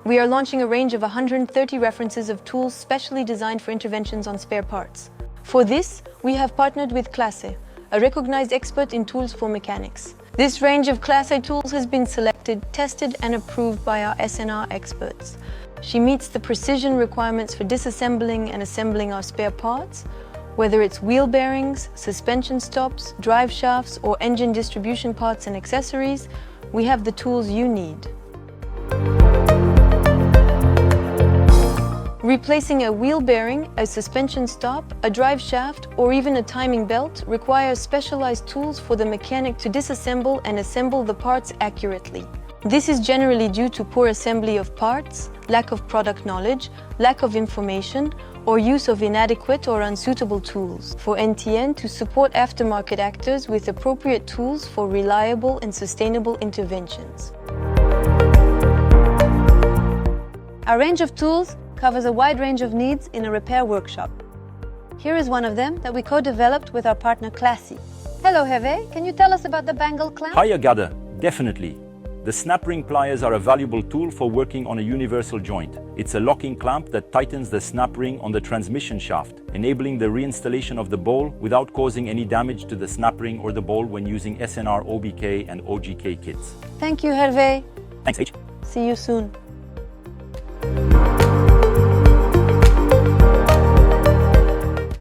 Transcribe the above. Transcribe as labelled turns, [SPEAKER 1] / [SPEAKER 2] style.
[SPEAKER 1] We are launching a range of 130 references of tools specially designed for interventions on spare parts. For this, we have partnered with CLAS, a recognized expert in tools for mechanics. This range of CLAS tools has been selected, tested and approved by our SNR experts. She meets the precision requirements for disassembling and assembling our spare parts, whether it's wheel bearings, suspension stops, drive shafts or engine distribution parts and accessories. We have the tools you need. Replacing a wheel bearing, a suspension stop, a drive shaft, or even a timing belt requires specialized tools for the mechanic to disassemble and assemble the parts accurately. This is generally due to poor assembly of parts, lack of product knowledge, lack of information, or use of inadequate or unsuitable tools. For NTN to support aftermarket actors with appropriate tools for reliable and sustainable interventions. Our range of tools covers a wide range of needs in a repair workshop. Here is one of them that we co-developed with our partner CLAS. Hello Hervé, can you tell us about the bangle clamp?
[SPEAKER 2] Hi Agada, definitely. The snap ring pliers are a valuable tool for working on a universal joint. It's a locking clamp that tightens the snap ring on the transmission shaft, enabling the reinstallation of the ball without causing any damage to the snap ring or the ball when using SNR OBK and OGK kits.
[SPEAKER 1] Thank you Hervé.
[SPEAKER 2] Thanks H.
[SPEAKER 1] See you soon.